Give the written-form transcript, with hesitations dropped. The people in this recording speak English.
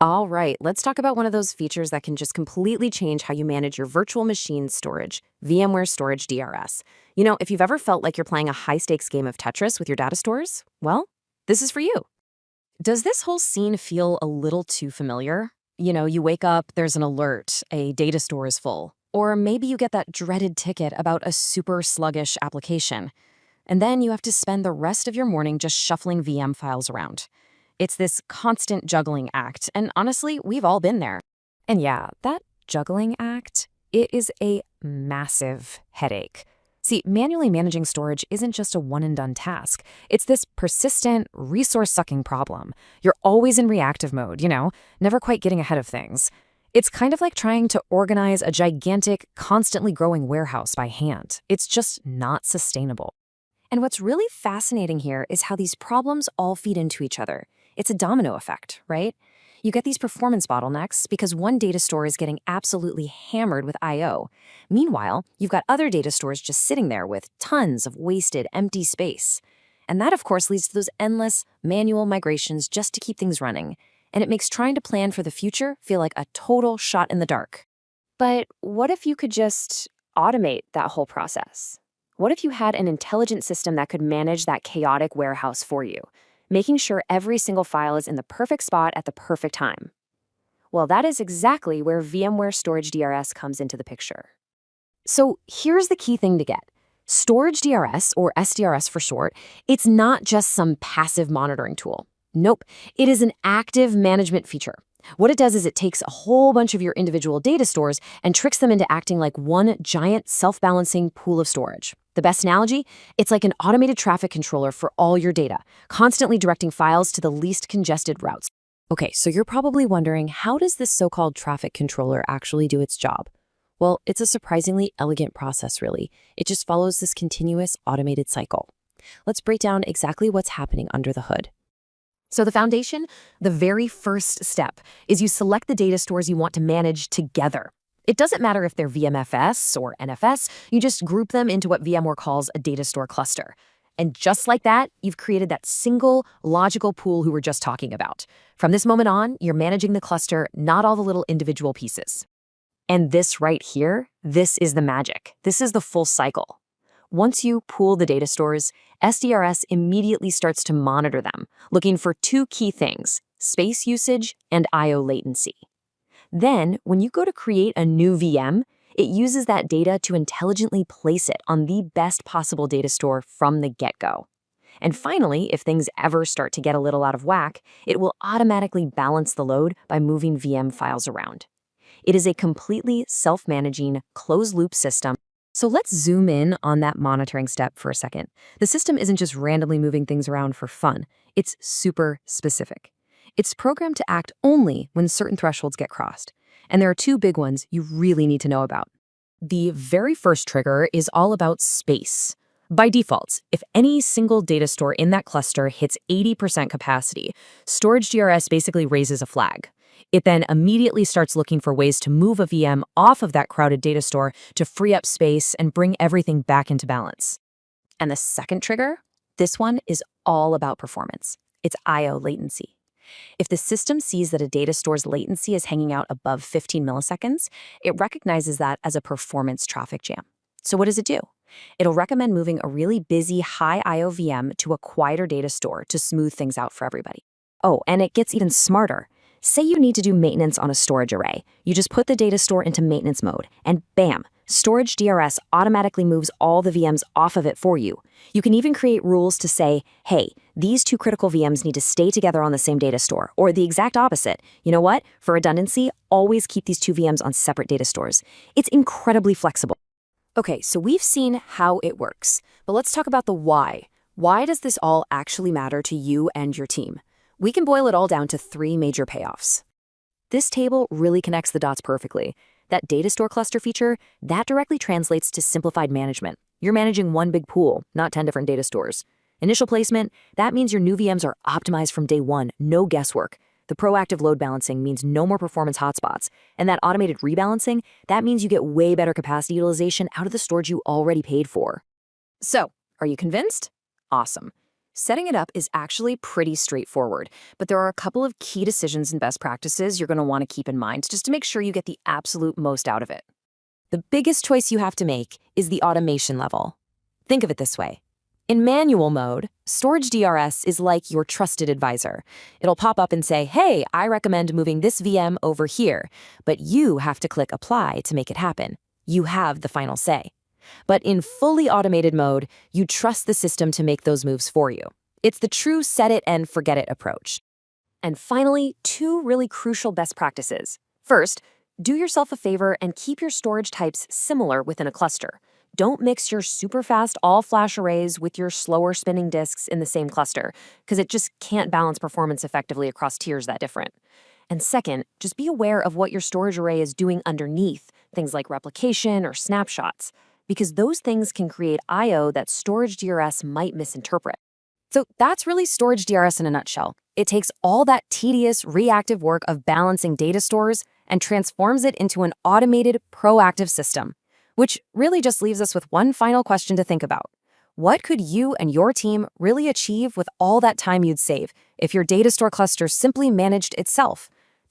All right, let's talk about one of those features that can just completely change how you manage your virtual machine storage, VMware Storage DRS. If you've ever felt like you're playing a high stakes game of Tetris with your data stores, well, this is for you. Does this whole scene feel a little too familiar? You wake up, there's an alert, a data store is full. Or maybe you get that dreaded ticket about a super sluggish application. And then you have to spend the rest of your morning just shuffling VM files around. It's this constant juggling act, and honestly, we've all been there. And yeah, that juggling act, it is a massive headache. See, manually managing storage isn't just a one-and-done task. It's this persistent, resource-sucking problem. You're always in reactive mode, never quite getting ahead of things. It's kind of like trying to organize a gigantic, constantly growing warehouse by hand. It's just not sustainable. And what's really fascinating here is how these problems all feed into each other. It's a domino effect, right? You get these performance bottlenecks because one data store is getting absolutely hammered with I/O. Meanwhile, you've got other data stores just sitting there with tons of wasted, empty space. And that, of course, leads to those endless manual migrations just to keep things running. And it makes trying to plan for the future feel like a total shot in the dark. But what if you could just automate that whole process? What if you had an intelligent system that could manage that chaotic warehouse for you, making sure every single file is in the perfect spot at the perfect time? Well, that is exactly where VMware Storage DRS comes into the picture. So here's the key thing to get. Storage DRS, or SDRS for short, it's not just some passive monitoring tool. Nope, it is an active management feature. What it does is it takes a whole bunch of your individual data stores and tricks them into acting like one giant self-balancing pool of storage. The best analogy? It's like an automated traffic controller for all your data, constantly directing files to the least congested routes. Okay, so you're probably wondering, how does this so-called traffic controller actually do its job? Well, it's a surprisingly elegant process, really. It just follows this continuous automated cycle. Let's break down exactly what's happening under the hood. So the foundation, the very first step, is you select the data stores you want to manage together. It doesn't matter if they're VMFS or NFS, you just group them into what VMware calls a data store cluster. And just like that, you've created that single logical pool we were just talking about. From this moment on, you're managing the cluster, not all the little individual pieces. And this right here, this is the magic. This is the full cycle. Once you pool the data stores, SDRS immediately starts to monitor them, looking for two key things: space usage and I/O latency. Then, when you go to create a new VM, it uses that data to intelligently place it on the best possible data store from the get-go. And finally, if things ever start to get a little out of whack, it will automatically balance the load by moving VM files around. It is a completely self-managing, closed-loop system. So let's zoom in on that monitoring step for a second. The system isn't just randomly moving things around for fun. It's super specific. It's programmed to act only when certain thresholds get crossed. And there are two big ones you really need to know about. The very first trigger is all about space. By default, if any single data store in that cluster hits 80% capacity, Storage DRS basically raises a flag. It then immediately starts looking for ways to move a VM off of that crowded data store to free up space and bring everything back into balance. And the second trigger, this one is all about performance. It's I/O latency. If the system sees that a data store's latency is hanging out above 15 milliseconds, it recognizes that as a performance traffic jam. So what does it do? It'll recommend moving a really busy high I/O VM to a quieter data store to smooth things out for everybody. Oh, and it gets even smarter. Say you need to do maintenance on a storage array. You just put the data store into maintenance mode, and bam, Storage DRS automatically moves all the VMs off of it for you. You can even create rules to say, hey, these two critical VMs need to stay together on the same data store, or the exact opposite. You know what? For redundancy, always keep these two VMs on separate data stores. It's incredibly flexible. Okay, so we've seen how it works, but let's talk about the why. Why does this all actually matter to you and your team? We can boil it all down to three major payoffs. This table really connects the dots perfectly. That data store cluster feature, that directly translates to simplified management. You're managing one big pool, not 10 different data stores. Initial placement, that means your new VMs are optimized from day one, no guesswork. The proactive load balancing means no more performance hotspots. And that automated rebalancing, that means you get way better capacity utilization out of the storage you already paid for. So, are you convinced? Awesome. Setting it up is actually pretty straightforward, but there are a couple of key decisions and best practices you're going to want to keep in mind just to make sure you get the absolute most out of it. The biggest choice you have to make is the automation level. Think of it this way. In manual mode, Storage DRS is like your trusted advisor. It'll pop up and say, hey, I recommend moving this VM over here, but you have to click apply to make it happen. You have the final say. But in fully automated mode, you trust the system to make those moves for you. It's the true set it and forget it approach. And finally, two really crucial best practices. First, do yourself a favor and keep your storage types similar within a cluster. Don't mix your super fast all-flash arrays with your slower spinning disks in the same cluster, because it just can't balance performance effectively across tiers that different. And second, just be aware of what your storage array is doing underneath, things like replication or snapshots, because those things can create I/O that Storage DRS might misinterpret. So that's really Storage DRS in a nutshell. It takes all that tedious, reactive work of balancing data stores and transforms it into an automated, proactive system. Which really just leaves us with one final question to think about. What could you and your team really achieve with all that time you'd save if your data store cluster simply managed itself?